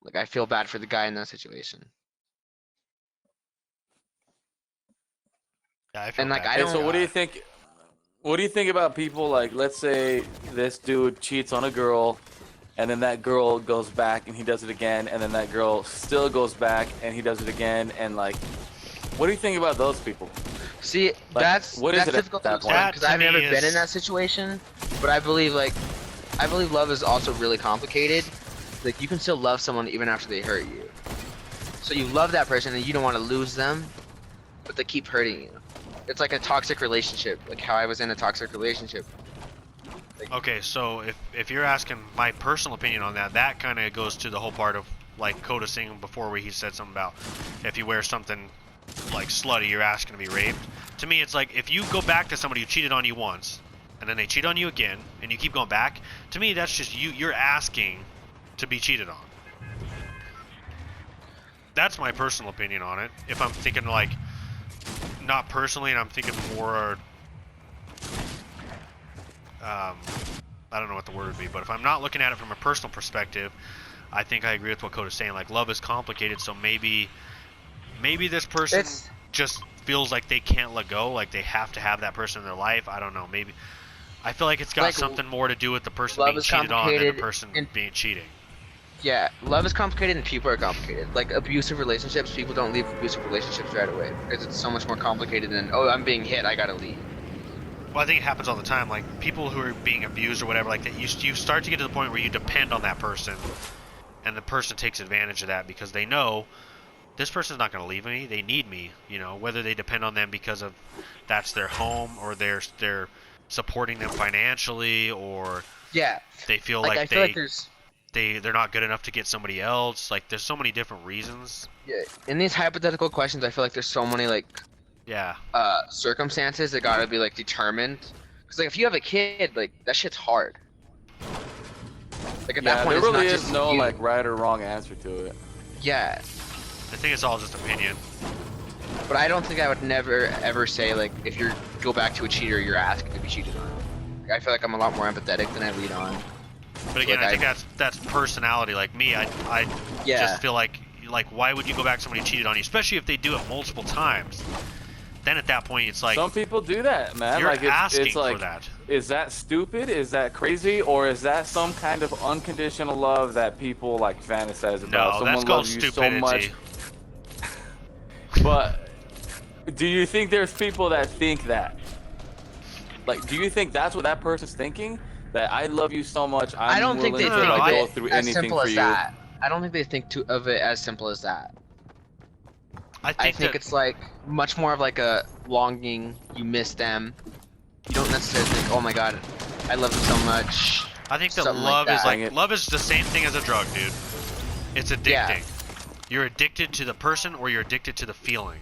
Like I feel bad for the guy in that situation. Yeah, I feel And like bad. I Hey, don't. so what do you think? What do you think about people like, let's say this dude cheats on a girl, and then that girl goes back and he does it again, and then that girl still goes back and he does it again, and like, what do you think about those people? See, Like, that's what is that's it at difficult to that explain point? because That to I've never me been in is- that situation. But I believe love is also really complicated. Like you can still love someone even after they hurt you. So you love that person and you don't want to lose them, but they keep hurting you. It's like a toxic relationship, like how I was in a toxic relationship. Okay, so if you're asking my personal opinion on that, that kind of goes to the whole part of like Kota saying before where he said something about if you wear something like slutty, you're asking to be raped. To me, it's like if you go back to somebody who cheated on you once, and then they cheat on you again, and you keep going back, to me that's just you're asking to be cheated on. That's my personal opinion on it. If I'm thinking like, not personally, and I'm thinking more, I don't know what the word would be, but if I'm not looking at it from a personal perspective, I think I agree with what Coda's saying. Like, love is complicated, so maybe this person It's just feels like they can't let go, like they have to have that person in their life. I don't know, maybe. I feel like it's got Like, something more to do with the person love being is cheated on than the complicated person and- being cheating. yeah, love is complicated and people are complicated. Like abusive relationships, people don't leave abusive relationships right away because it's so much more complicated than I'm being hit, I gotta leave. Well, I think it happens all the time. Like people who are being abused or whatever, like that. You start to get to the point where you depend on that person, and the person takes advantage of that because they know this person's not going to leave me. They need me. You know, whether they depend on them because of that's their home or they're supporting them financially, or Yeah, they feel like I like feel like there's they're not good enough to get somebody else. Like there's so many different reasons. in these hypothetical questions, I feel like there's so many like Yeah. circumstances that gotta be like determined. Cause like if you have a kid, like that shit's hard. Like at that Yeah, point, there it's really not is just no you. like right or wrong answer to it. Yeah, I think it's all just opinion. but I don't think I would never ever say like if you go back to a cheater, you're asking to be cheated on. Like, I feel like I'm a lot more empathetic than I lead on. But again, Like, I think that's personality. Like me, I Yeah. just feel like why would you go back to somebody who cheated on you, especially if they do it multiple times? then at that point, it's like some people do that, man. you're Like asking it's like, for that. is that stupid? Is that crazy? Or is that some kind of unconditional love that people like fantasize about? No, Someone that's called loves you stupidity. so much. But do you think there's people that think that? Like, do you think that's what that person's thinking? That I love you so much, I I'm don't think willing they to think like of go it through as anything simple for as you. that. I don't think they think of it as simple as that. I I think think that, it's like much more of like a longing. You miss them. You don't necessarily think, oh my god, I love them so much. I think that something love like is that. like love is the same thing as a drug, dude. It's addicting. Yeah. You're addicted to the person or you're addicted to the feeling.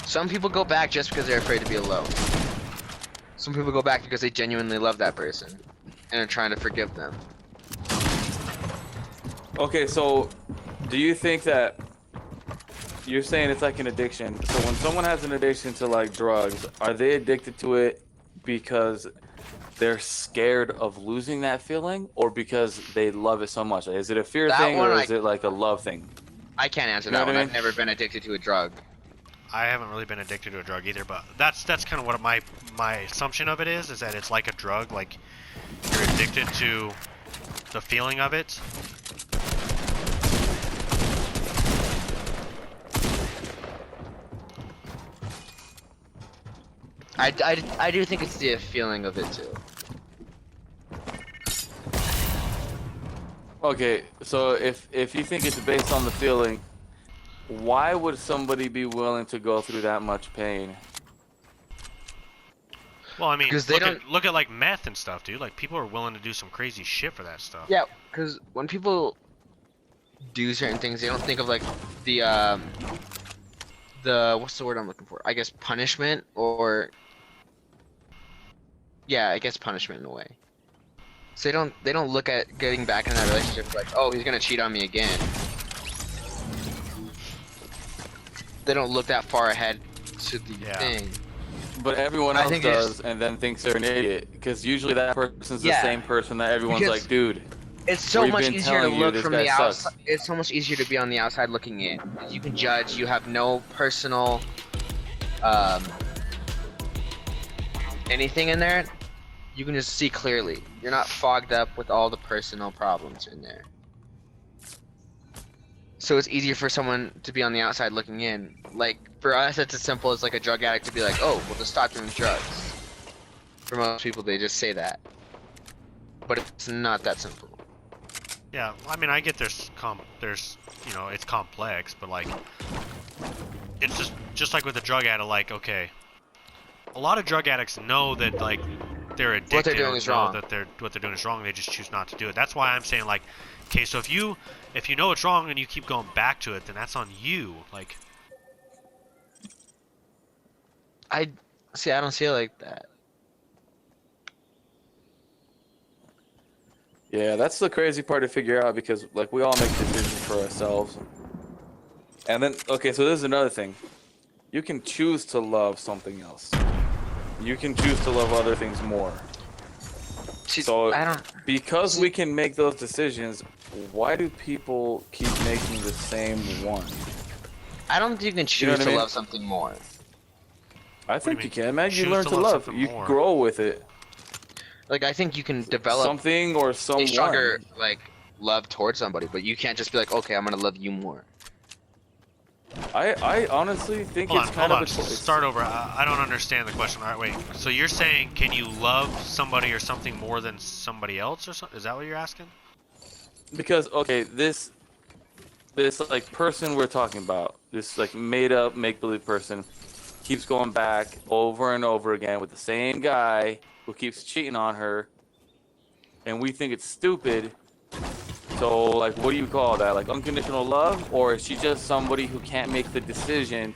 Some people go back just because they're afraid to be alone. Some people go back because they genuinely love that person and are trying to forgive them. Okay, so do you think that you're saying it's like an addiction? So when someone has an addiction to like drugs, are they addicted to it because they're scared of losing that feeling, or because they love it so much? Is it a fear That thing, or one is it like a love thing? I can't answer You know that what one. I mean? I've never been addicted to a drug. I haven't really been addicted to a drug either, but that's kind of what my assumption of it is that it's like a drug, like you're addicted to the feeling of it. I do think it's the feeling of it too. Okay, so if you think it's based on the feeling, why would somebody be willing to go through that much pain? Well, I mean, Because they look at like meth and stuff, dude. Like people are willing to do some crazy shit for that stuff. Yeah, because when people do certain things, they don't think of like the what's the word I'm looking for? I guess punishment, or yeah, I guess punishment in a way. So they don't look at getting back in that relationship like, oh, he's gonna cheat on me again. They don't look that far ahead to the Yeah. thing. But everyone I else think does, and then thinks they're an idiot, because usually that person's the Yeah. same person that everyone's Because- like, dude. It's so We've much been easier to telling you look this from guy the sucks. outside. It's so much easier to be on the outside looking in. You can judge. You have no personal anything in there. You can just see clearly. You're not fogged up with all the personal problems in there. So it's easier for someone to be on the outside looking in. Like for us, it's as simple as like a drug addict to be like, "Oh, well, just stop doing drugs." For most people, they just say that, but it's not that simple. Yeah, I mean, I get there's you know, it's complex, but like, it's just like with a drug addict, like, okay, a lot of drug addicts know that like they're addicted, What they're doing or is know wrong. that what they're doing is wrong. They just choose not to do it. That's why I'm saying like, okay, so if you know it's wrong and you keep going back to it, then that's on you. Like, I don't see it like that. Yeah, that's the crazy part to figure out, because like we all make decisions for ourselves. And then, okay, so this is another thing. You can choose to love something else. You can choose to love other things more. See, So I don't. because we can make those decisions, why do people keep making the same one? I don't think you can choose know what I to mean? love something more. I think mean? you can, man. You Choose learn to to love love. something You more. grow with it. Like I think you can develop Something or a someone. stronger like love towards somebody, but you can't just be like, okay, I'm gonna love you more. I honestly think hold it's on, kind hold of on, a choice. start over. I don't understand the question. All right, wait. So you're saying, can you love somebody or something more than somebody else, or something? Is that what you're asking? Because okay, this like person we're talking about, this like made up make believe person, keeps going back over and over again with the same guy who keeps cheating on her, and we think it's stupid. So like, what do you call that? Like unconditional love, or is she just somebody who can't make the decision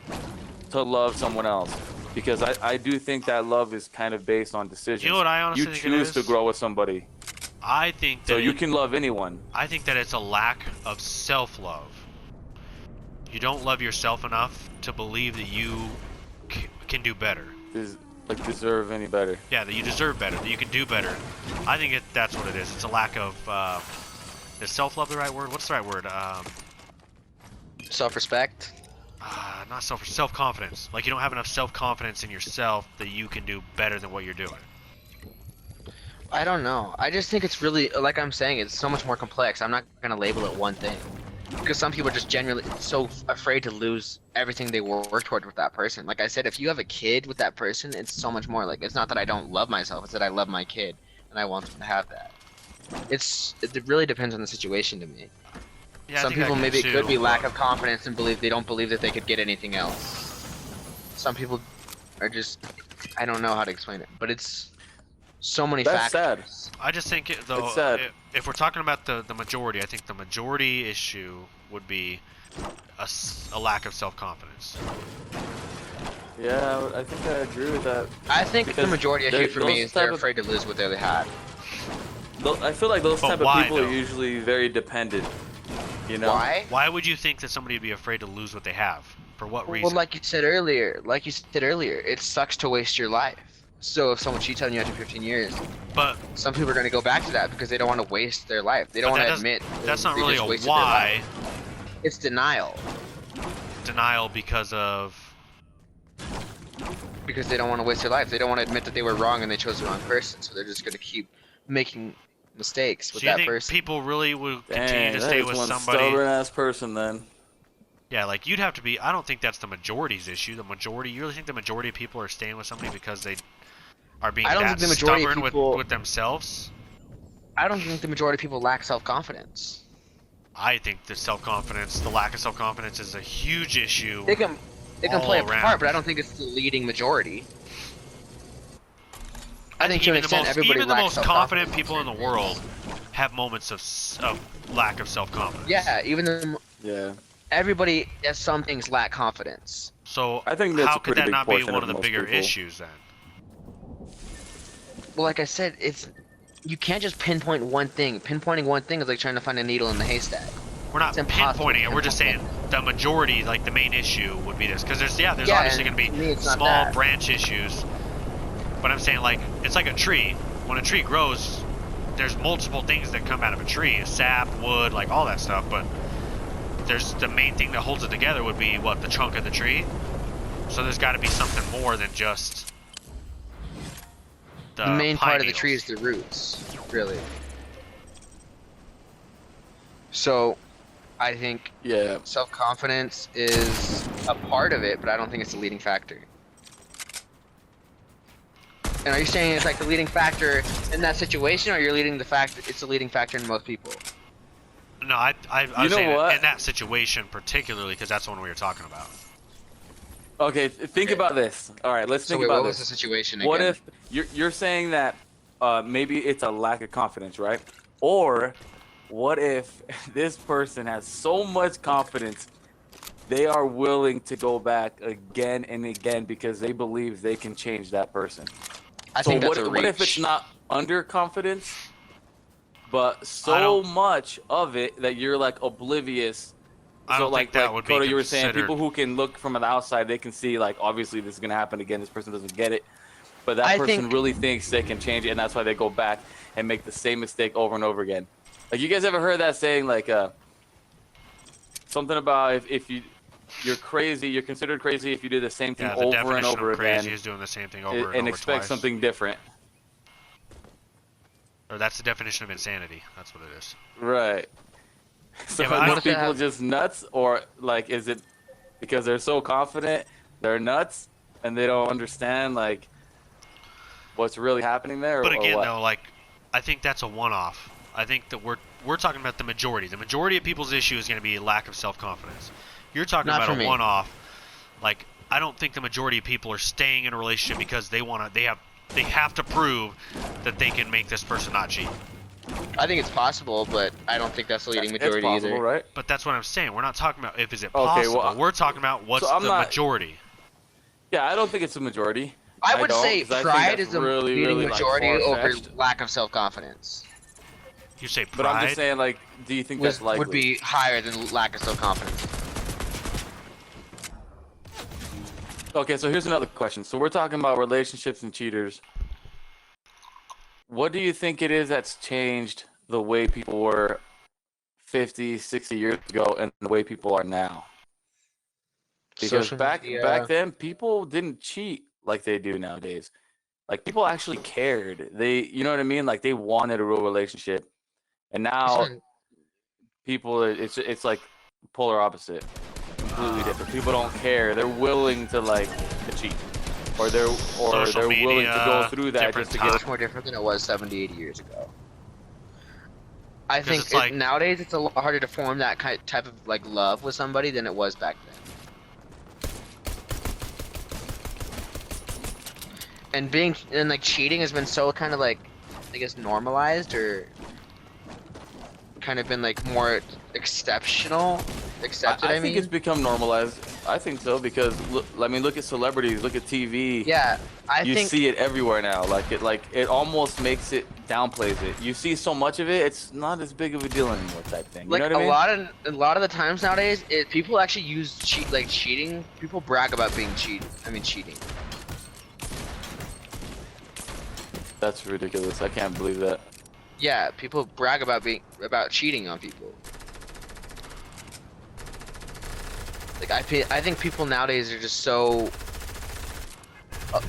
to love someone else? Because I do think that love is kind of based on decisions. You know what I honestly You think it choose is? to grow with somebody, I think that so you can love anyone. I think that it's a lack of self-love. You don't love yourself enough to believe that you can do better. Like deserve any better. Yeah, that you deserve better, that you can do better. I think that's what it is. It's a lack of. Is self-love the right word? What's the right word? Self-respect. not self-confidence. Like you don't have enough self-confidence in yourself that you can do better than what you're doing. I don't know. I just think it's really, like I'm saying, it's so much more complex. I'm not gonna label it one thing, because some people are just genuinely so afraid to lose everything they work toward with that person. Like I said, if you have a kid with that person, it's so much more. Like it's not that I don't love myself; it's that I love my kid and I want them to have that. It really depends on the situation to me. Yeah, Some I think people I maybe can it could be too, lack but- of confidence and they don't believe that they could get anything else. Some people are just, I don't know how to explain it, but it's so many That's sad. factors. I just think though, It's sad. if we're talking about the majority, I think the majority issue would be a lack of self-confidence. Yeah, I think I agree with that. I think the Because majority issue for me those is they're type of- afraid to lose what they had. I feel like those But type of why, people though? are usually very dependent. You know? Why? Why would you think that somebody would be afraid to lose what they have? For what reason? Well, like you said earlier, it sucks to waste your life. So if someone cheats on you after 15 years, but some people are going to go back to that because they don't want to waste their life. They don't But want that to doesn't- admit that's not they really just a wasted their why. life. It's denial Denial because of. because they don't want to waste their life. They don't want to admit that they were wrong and they chose the wrong person. So they're just going to keep making mistakes with Do you that think person. people really would continue Dang, to that stay is with one somebody? stubborn ass person then. Yeah, like you'd have to be. I don't think that's the majority's issue. The majority. You really think the majority of people are staying with somebody because they are being I don't that think the majority of stubborn people- with themselves? I don't think the majority of people lack self-confidence. I think the self-confidence, the lack of self-confidence, is a huge issue. They can play a all around. part, but I don't think it's the leading majority. I think to an even the extent most, everybody even the lacks most confident self-confidence. people in the world have moments of lack of self-confidence. Yeah, even the, Yeah. everybody at some things lack confidence. So I think that's how a could pretty that big not be portion one of of the most bigger people. issues then? Well, like I said, you can't just pinpoint one thing. Pinpointing one thing is like trying to find a needle in the haystack. We're not It's impossible pinpointing to it. We're just saying pinpoint the majority, like the main issue, would be this. Because there's Yeah, obviously and going to to me, be it's not small that. branch issues. But I'm saying like it's like a tree. When a tree grows, there's multiple things that come out of a tree: sap, wood, like all that stuff. But there's the main thing that holds it together would be what, the trunk of the tree. So there's got to be something more than just The main pine part of the needles. tree is the roots, really. So, I think Yeah. self-confidence is a part of it, but I don't think it's the leading factor. And are you saying it's like the leading factor in that situation, or you're leading the fact that it's the leading factor in most people? No, I You was know saying what? in that situation particularly because that's the one we were talking about. Okay, think about this. All right, let's So think wait, about what was this. the situation What again? if you're saying that maybe it's a lack of confidence, right? Or what if this person has so much confidence they are willing to go back again and again because they believe they can change that person? I So think that's what, a what if it's reach. not underconfidence, but I so don't- much of it that you're like oblivious? I So don't like, think that like would be Kota, you were saying, considered- people who can look from the outside, they can see like obviously this is gonna happen again. This person doesn't get it, but that I person think- really thinks they can change it, and that's why they go back and make the same mistake over and over again. Like, you guys ever heard that saying, like something about if you're crazy, you're considered crazy if you do the same thing Yeah, the over definition and over of crazy again is doing the same thing over and, and over expect twice. something different. Or that's the definition of insanity. That's what it is. Right. So Yeah, but I are don't- these people just nuts, or like is it because they're so confident they're nuts and they don't understand like what's really happening there? But or again, what? though, like I think that's a one-off. I think that we're talking about the majority. The majority of people's issue is going to be lack of self-confidence. You're talking Not about for a me. one-off. Like I don't think the majority of people are staying in a relationship because they want to. They have to prove that they can make this person not cheat. I think it's possible, but I don't think that's the leading It's majority possible, either. right? But that's what I'm saying. We're not talking about if is it Okay, possible. well, We're talking about what's so I'm the not- majority. Yeah, I don't think it's a majority. I would don't, say 'cause I think pride that's is the really, leading really, like, majority over far-fetched. lack of self-confidence. You say pride. But I'm just saying, like, do you think that's likely? Would be higher than lack of self-confidence. Okay, so here's another question. So we're talking about relationships and cheaters. What do you think it is that's changed the way people were 50, 60 years ago and the way people are now? Because Social back media. then, people didn't cheat like they do nowadays. Like people actually cared. You know what I mean? Like they wanted a real relationship. And now people, it's like polar opposite, completely different. People don't care. They're willing to like to cheat, or Social they're willing to go media, through that different just to time. Much get. more different than it was 70, 80 years ago. I 'Cause think it's like- nowadays it's a lot harder to form that type of like love with somebody than it was back then. And like cheating has been so kind of like, I guess, normalized or kind of been like more accepted. I think it's become normalized. I think so because I mean, look at celebrities, look at TV. Yeah, I You think see it everywhere now. Like it almost makes it downplays it. You see so much of it, it's not as big of a deal anymore, type thing. You like know what I mean? a lot of the times nowadays, people actually use cheating. People brag about being cheating. That's ridiculous. I can't believe that. Yeah, people brag about cheating on people. Like I think people nowadays are just so.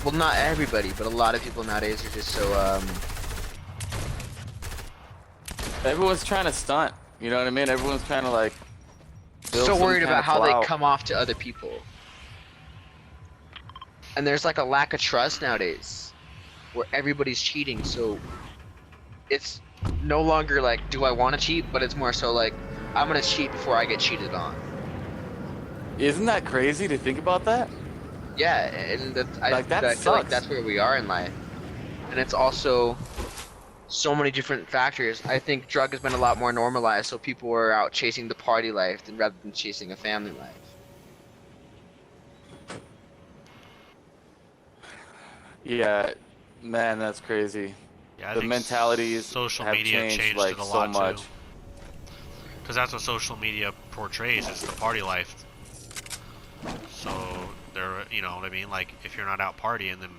Well, not everybody, but a lot of people nowadays are just so Everyone's trying to stunt. You know what I mean? Everyone's trying to like. build so some worried kind about of how they clout. come off to other people. And there's like a lack of trust nowadays, where everybody's cheating. So it's no longer like, do I want to cheat? But it's more so like, I'm gonna cheat before I get cheated on. Isn't that crazy to think about that? Yeah, and I Like, that feel like sucks. that's where we are in life. And it's also so many different factors. I think drug has been a lot more normalized, so people are out chasing the party life rather than chasing a family life. Yeah, man, that's crazy. Yeah, I The think mentalities social have media changed changed like it a so lot much. too. Because that's what social media portrays, is the party life. So they're, you know what I mean? Like, if you're not out partying, then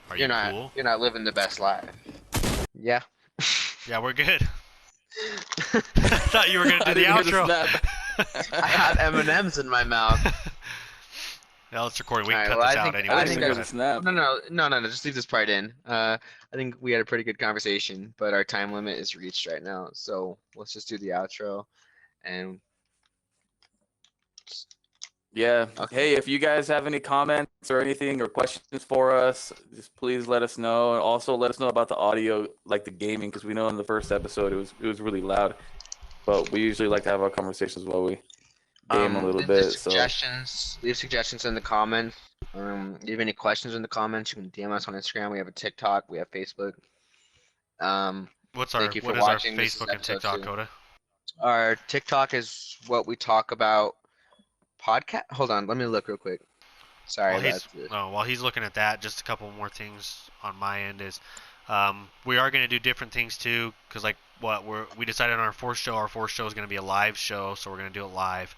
are you cool? You're not living the best life. Yeah. Yeah, we're good. I thought you were gonna do the I didn't hear outro. I have M&Ms in my mouth. Yeah, let's record. We can Alright, cut well, this I out think- anyway. I I think didn't hear Go the ahead. snap. No, just leave this part in. I think we had a pretty good conversation, but our time limit is reached right now. So let's just do the outro. And Yeah. Okay. Hey, if you guys have any comments or anything or questions for us, just please let us know. And also let us know about the audio, like the gaming, because we know in the first episode it was really loud. But we usually like to have our conversations while we game a little leave the bit. So leave suggestions in the comments. Leave any questions in the comments. You can DM us on Instagram. We have a TikTok. We have Facebook. What's Thank you for what is our watching. This is Facebook and episode TikTok, 2. Kota? Our TikTok is what we talk about. Podcast. Hold on, let me look real quick. Sorry While about he's this. while he's looking at that, just a couple more things on my end is, we are going to do different things too, because like we decided on our fourth show is going to be a live show, so we're going to do it live.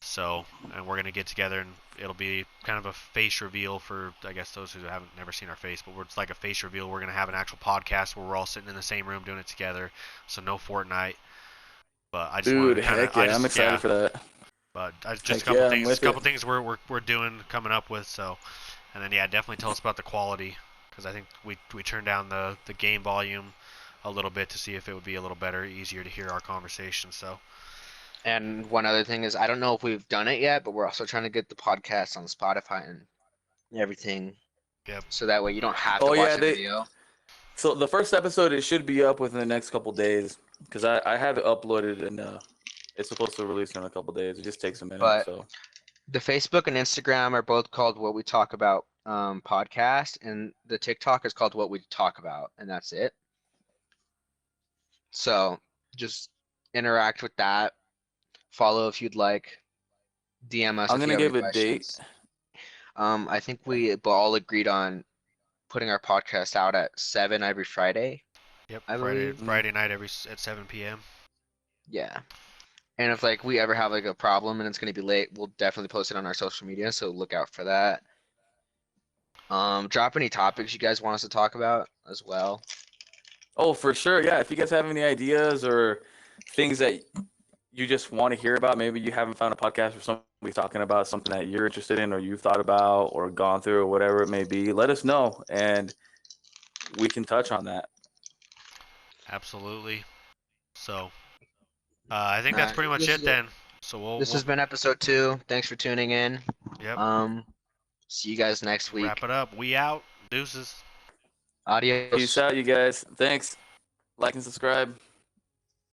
So, and we're going to get together and it'll be kind of a face reveal for, I guess, those who haven't never seen our face, but it's like a face reveal. We're going to have an actual podcast where we're all sitting in the same room doing it together. So no Fortnite. But I just wanted dude, to kind heck of, yeah, I'm excited for that. But just Heck a couple yeah, I'm things, with it. things we're doing, coming up with. So, and then yeah, definitely tell us about the quality, because I think we turned down the game volume a little bit to see if it would be a little better, easier to hear our conversation. So, And one other thing is, I don't know if we've done it yet, but we're also trying to get the podcast on Spotify and everything. Yep. So that way you don't have to Oh, watch yeah, the they- video. So the first episode, it should be up within the next couple days because I have it uploaded and it's supposed to release in a couple days. It just takes a minute. But- So The Facebook and Instagram are both called What We Talk About podcast, and the TikTok is called What We Talk About, and that's it. So just interact with that. Follow if you'd like. DM us. I'm if you gonna have give any a date. questions. I think we all agreed on putting our podcast out at 7 every Friday. yep, I Friday believe- Friday night at 7 p.m. Yeah. And if like we ever have like a problem and it's gonna be late, we'll definitely post it on our social media, so look out for that. Drop any topics you guys want us to talk about as well. Oh, for sure. Yeah. If you guys have any ideas or things that you just want to hear about. Maybe you haven't found a podcast or somebody talking about something that you're interested in or you've thought about or gone through or whatever it may be. Let us know, and we can touch on that. Absolutely. So, I think that's Alright, pretty much it then. So This we'll has been episode 2. Thanks for tuning in. yep, See you guys next week. wrap it up. We out. Deuces. Adios. Peace out, you guys. Thanks. Like and subscribe.